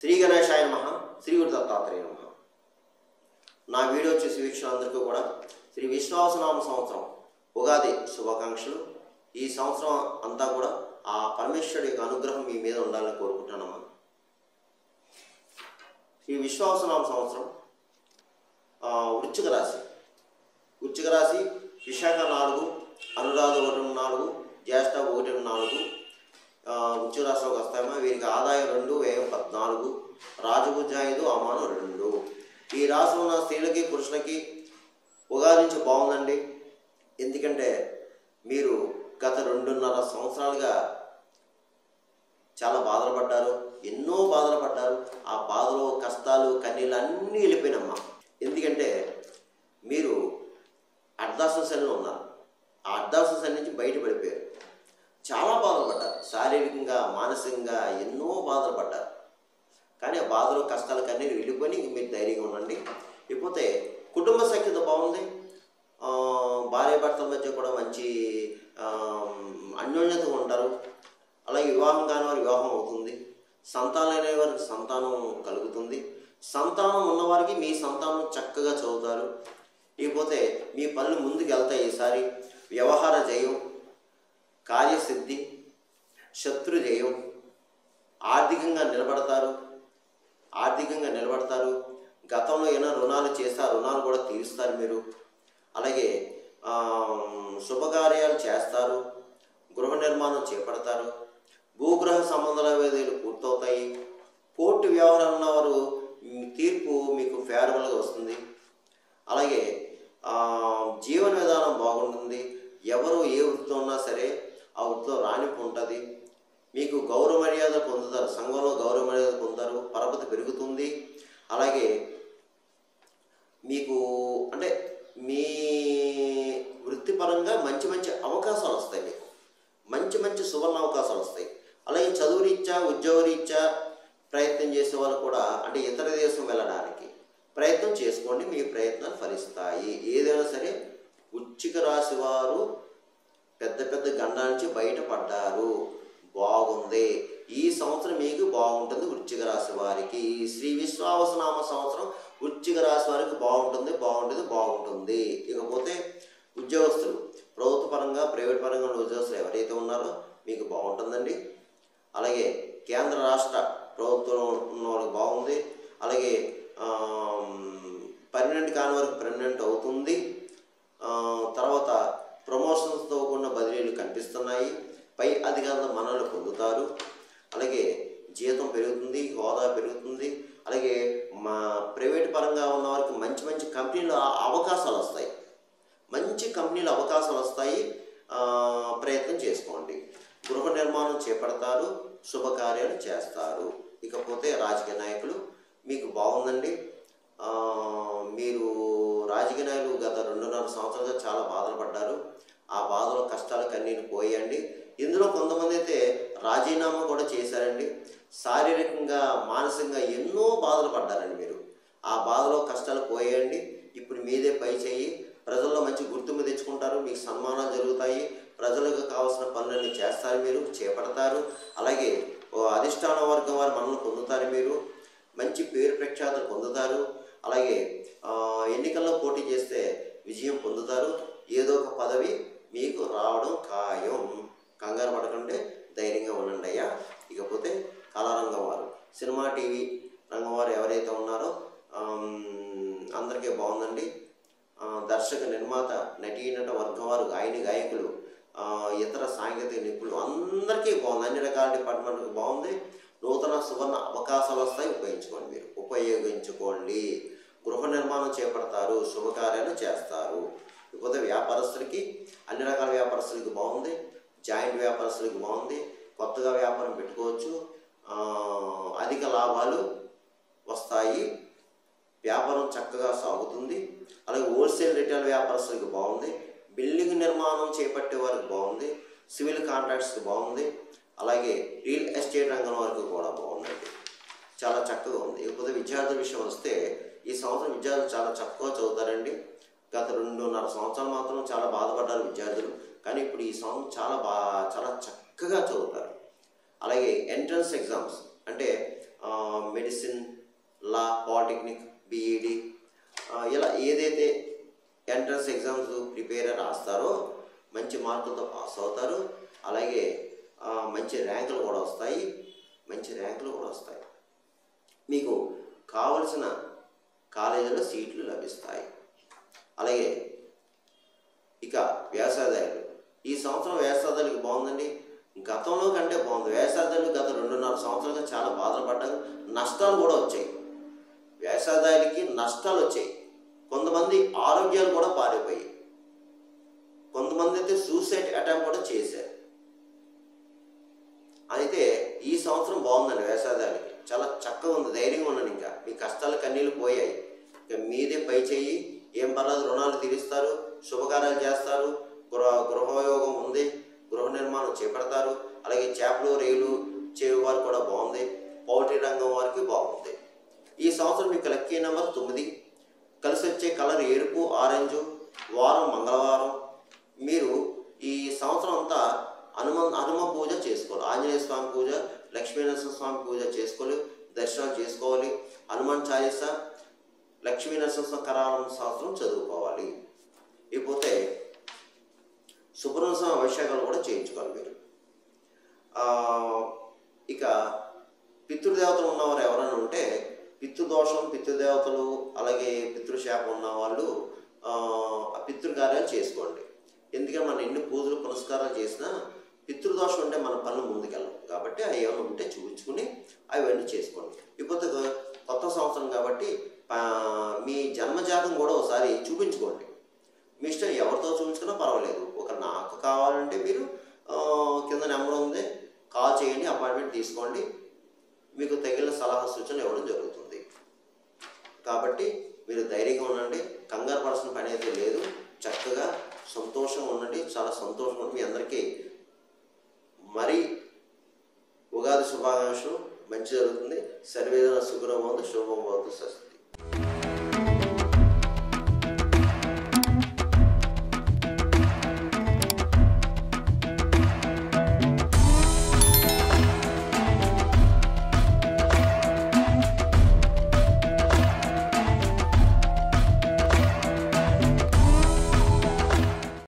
శ్రీ గణేశాయ నమః. శ్రీ గురు దత్తాత్రేయ నమః. నా వీడియో చూసి వీక్షకులందరికీ కూడా శ్రీ విశ్వావసనామ సంవత్సరం ఉగాది శుభాకాంక్షలు. ఈ సంవత్సరం అంతా కూడా ఆ పరమేశ్వరుడి యొక్క అనుగ్రహం మీ మీద ఉండాలని కోరుకుంటున్నామా. ఈ విశ్వావసనామ సంవత్సరం వృశ్చిక రాశి విశాఖ 4, అనురాధ 1-4, జ్యేష్ఠ 1-4 వృశ్చిక రాశిలోకి వస్తాయమ్మా. వీరికి ఆదాయం 2, వ్యయం 14, రాజభుజ 5, అవమానం 2. ఈ రాశిలో ఉన్న స్త్రీలకి పురుషులకి ఉగాది నుంచి బాగుందండి. ఎందుకంటే మీరు గత 2.5 సంవత్సరాలుగా చాలా బాధలు పడ్డారు, ఎన్నో బాధలు పడ్డారు. ఆ బాధలు, కష్టాలు, కన్నీళ్ళు అన్నీ వెళ్ళిపోయినమ్మా. ఎందుకంటే మీరు అర్ధాశ్వ శనిలో ఉన్నారు. ఆ అర్ధాశ్వ శని నుంచి బయటపడిపోయారు. చాలా బాధలు పడ్డారు, శారీరకంగా, మానసికంగా ఎన్నో బాధలు పడ్డారు. కానీ ఆ బాధలు, కష్టాలు, కన్నీళ్ళు వెళ్ళిపోయి మీరు ధైర్యంగా ఉండండి. ఇకపోతే కుటుంబ సఖ్యత బాగుంది. భార్య భర్తల మధ్య కూడా మంచి అన్యోన్యతగా ఉంటారు. అలాగే వివాహం కాని వారికి వివాహం అవుతుంది. సంతానం లేని వారికి సంతానం కలుగుతుంది. సంతానం ఉన్నవారికి మీ సంతానం చక్కగా చదువుతారు. ఇకపోతే మీ పనులు ముందుకు వెళ్తాయి. ఈసారి వ్యవహార జయం, కార్యసిద్ధి, శత్రు జయం, ఆర్థికంగా నిలబడతారు. గతంలో ఏమైనా రుణాలు చేస్తే ఆ రుణాలు కూడా తీరుస్తారు మీరు. అలాగే శుభకార్యాలు చేస్తారు, గృహ నిర్మాణం చేపడతారు, భూగ్రహ సంబంధాల వేదికలు పూర్తవుతాయి. కోర్టు వ్యవహారం ఉన్నవారు తీర్పు మీకు ఫేవరబుల్గా వస్తుంది. అలాగే జీవన విధానం బాగుంటుంది. ఎవరు ఏ వృత్తిలో ఉన్నా సరే ఆ వృత్తిలో రాణింపు ఉంటుంది. మీకు గౌరవ మర్యాద పొందుతారు, సంఘంలో గౌరవ మర్యాద పొందుతారు, పరపతి పెరుగుతుంది. అలాగే మీకు అంటే మీ వృత్తిపరంగా మంచి మంచి అవకాశాలు వస్తాయి. మీకు మంచి సువర్ణ అవకాశాలు వస్తాయి. అలాగే చదువురీత్యా, ఉద్యోగరీత్యా ప్రయత్నం చేసే వాళ్ళు కూడా అంటే ఇతర దేశం వెళ్ళడానికి ప్రయత్నం చేసుకోండి. మీ ప్రయత్నాలు ఫలిస్తాయి. ఏదైనా సరే వృశ్చిక రాశి వారు పెద్ద గండాల నుంచి బయటపడ్డారు, బాగుంది. ఈ సంవత్సరం మీకు బాగుంటుంది. వృశ్చిక రాశి వారికి శ్రీ విశ్వావసనామ సంవత్సరం వృశ్చిక రాశి వారికి బాగుంటుంది. ఇకపోతే ఉద్యోగస్తులు, ప్రభుత్వ పరంగా, ప్రైవేట్ పరంగా ఉన్న ఉద్యోగస్తులు ఎవరైతే ఉన్నారో మీకు బాగుంటుందండి. అలాగే కేంద్ర రాష్ట్ర ప్రభుత్వంలో ఉన్న వాళ్ళకి బాగుంది. అలాగే పర్మనెంట్ కాని వారికి పర్మనెంట్ అవుతుంది. తర్వాత ప్రమోషన్స్తో కూడిన బదిలీలు కనిపిస్తున్నాయి. పై అధికారుల మన్ననలు పొందుతారు. అలాగే జీతం పెరుగుతుంది, హోదా పెరుగుతుంది. అలాగే ప్రైవేట్ పరంగా ఉన్న వారికి మంచి కంపెనీలు అవకాశాలు వస్తాయి. ప్రయత్నం చేసుకోండి. గృహ నిర్మాణం చేపడతారు, శుభకార్యాలు చేస్తారు. ఇకపోతే రాజకీయ నాయకులు మీకు బాగుందండి. మీరు రాజకీయ నాయకులు గత 2.5 సంవత్సరాలుగా చాలా బాధలు పడ్డారు. ఆ బాధలు, కష్టాలు, కన్నీళ్ళు పోయండి. ఇందులో కొంతమంది అయితే రాజీనామా కూడా చేశారండి. శారీరకంగా, మానసికంగా ఎన్నో బాధలు పడ్డారండి మీరు. ఆ బాధలో, కష్టాలు పోయేయండి. ఇప్పుడు మీదే పై చేయి. ప్రజల్లో మంచి గుర్తింపు తెచ్చుకుంటారు. మీకు సన్మానాలు జరుగుతాయి. ప్రజలకు కావాల్సిన పనులన్నీ చేపడతారు. అలాగే అధిష్టాన వర్గం వారి మన్ననలు పొందుతారు. మీరు మంచి పేరు ప్రఖ్యాతులు పొందుతారు. అలాగే ఎన్నికల్లో పోటీ చేస్తే విజయం పొందుతారు. ఏదో ఒక పదవి మీకు రావడం ఖాయం. కంగారు పడకండి, ధైర్యంగా ఉండండి అయ్యా. ఇకపోతే కళారంగం వారు, సినిమా, టీవీ రంగం వారు ఎవరైతే ఉన్నారో అందరికీ బాగుందండి. దర్శక, నిర్మాత, నటీనట వర్గం వారు, గాయకులు, ఇతర సాంకేతిక నిపుణులు అందరికీ బాగుంది. అన్ని రకాల డిపార్ట్మెంట్కి బాగుంది. నూతన సువర్ణ అవకాశాలు వస్తాయి. ఉపయోగించుకోండి. గృహ నిర్మాణం చేపడతారు, శుభకార్యాలు చేస్తారు. ఇకపోతే వ్యాపారస్తులకి, అన్ని రకాల వ్యాపారస్తులకి బాగుంది. జాయింట్ వ్యాపారస్తులకి బాగుంది. కొత్తగా వ్యాపారం పెట్టుకోవచ్చు. అధిక లాభాలు వస్తాయి. వ్యాపారం చక్కగా సాగుతుంది. అలాగే హోల్సేల్, రిటైల్ వ్యాపారస్తులకి బాగుంది. బిల్డింగ్ నిర్మాణం చేపట్టే వారికి బాగుంది. సివిల్ కాంట్రాక్ట్స్కి బాగుంది. అలాగే రియల్ ఎస్టేట్ రంగం వరకు కూడా బాగుందండి. చాలా చక్కగా ఉంది. ఇకపోతే విద్యార్థుల విషయం వస్తే ఈ సంవత్సరం విద్యార్థులు చాలా చక్కగా చదువుతారండి. గత 2.5 సంవత్సరాలు మాత్రం చాలా బాధపడ్డారు విద్యార్థులు. కానీ ఇప్పుడు ఈ సంవత్సరం చాలా చక్కగా చదువుతారు. అలాగే ఎంట్రన్స్ ఎగ్జామ్స్ అంటే మెడిసిన్, లా, పాలిటెక్నిక్, బీఈడి ఇలా ఏదైతే ఎంట్రన్స్ ఎగ్జామ్స్ ప్రిపేర్ రాస్తారో మంచి మార్కులతో పాస్ అవుతారు. అలాగే మంచి ర్యాంకులు కూడా వస్తాయి. మీకు కావలసిన కాలేజీలో సీట్లు లభిస్తాయి. అలాగే ఇక వ్యాసాదాయాలు, ఈ సంవత్సరం వ్యాసాదాయాలకు బాగుందండి. గతంలో కంటే బాగుంది. వ్యాసాదాయాలు గత 2.5 సంవత్సరాలుగా చాలా బాధలు పడ్డారు. నష్టాలు కూడా వచ్చాయి. వ్యాసాదాయాలకి నష్టాలు వచ్చాయి. కొంతమంది ఆరోగ్యాలు కూడా పాడైపోయాయి. కొంతమంది అయితే సూసైడ్ అటెంప్ట్ కూడా చేశారు. అయితే ఈ సంవత్సరం బాగుందండి. వ్యాసాదాయాలకి చాలా చక్కగా ఉంది. ధైర్యంగా ఉన్నాను. ఇంకా మీ కష్టాలు కన్నీళ్ళు పోయాయి. ఇక మీదే పై చెయ్యి. ఏం పర్లేదు, రుణాలు తీరుస్తారు, శుభకార్యాలు చేస్తారు, గృహయోగం ఉంది, గృహ నిర్మాణం చేపడతారు. అలాగే చేపలు, రేలు చేవారు కూడా బాగుంది. పౌల్ట్రీ రంగం వారికి బాగుంది. ఈ సంవత్సరం మీకు లక్కీ నెంబర్ 9. కలిసి వచ్చే కలర్ ఎరుపు, ఆరెంజు. వారం మంగళవారం. మీరు ఈ సంవత్సరం అంతా హనుమ పూజ చేసుకోవాలి. ఆంజనేయ స్వామి పూజ, లక్ష్మీనరసింహ స్వామి పూజ చేసుకోవాలి, దర్శనాలు చేసుకోవాలి. హనుమాన్ చాలీసా, లక్ష్మీనరసింహ కరాళం శాస్త్రం చదువుకోవాలి. ఇకపోతే సుబ్రహ్మణ్య స్వామి అభిషేకాలు కూడా చేయించుకోవాలి మీరు. ఇక పితృదేవతలు ఉన్నవారు ఎవరైనా ఉంటే పితృదోషం, పితృదేవతలు అలాగే పితృశాపం ఉన్న వాళ్ళు పితృకార్యాలు చేసుకోండి. ఎందుకంటే మనం ఎన్ని పూజలు పునస్కారాలు చేసినా పితృదోషం ఉంటే మన పనులు ముందుకెళ్ళం. కాబట్టి అవి ఏమైనా ఉంటే చూపించుకుని అవన్నీ చేసుకోండి. ఇప్పుడు కొత్త సంవత్సరం కాబట్టి మీ జన్మజాతం కూడా ఒకసారి చూపించుకోండి. మీ ఇష్టం, ఎవరితో చూపించుకున్నా పర్వాలేదు. నాకు కావాలంటే మీరు కింద నెంబర్ ఉంది, కాల్ చేయండి, అపాయింట్మెంట్ తీసుకోండి. మీకు తగిన సలహా సూచనలు ఇవ్వడం జరుగుతుంది. కాబట్టి మీరు ధైర్యంగా ఉండండి. కంగారు పడాల్సిన పని అయితే లేదు. చక్కగా సంతోషంగా ఉండండి. చాలా సంతోషంగా ఉంది. మీ అందరికీ మరీ ఉగాది శుభాకాంక్షలు. మంచి జరుగుతుంది. సర్వేజన సుఖనోభవంతు, శుభం భవతు.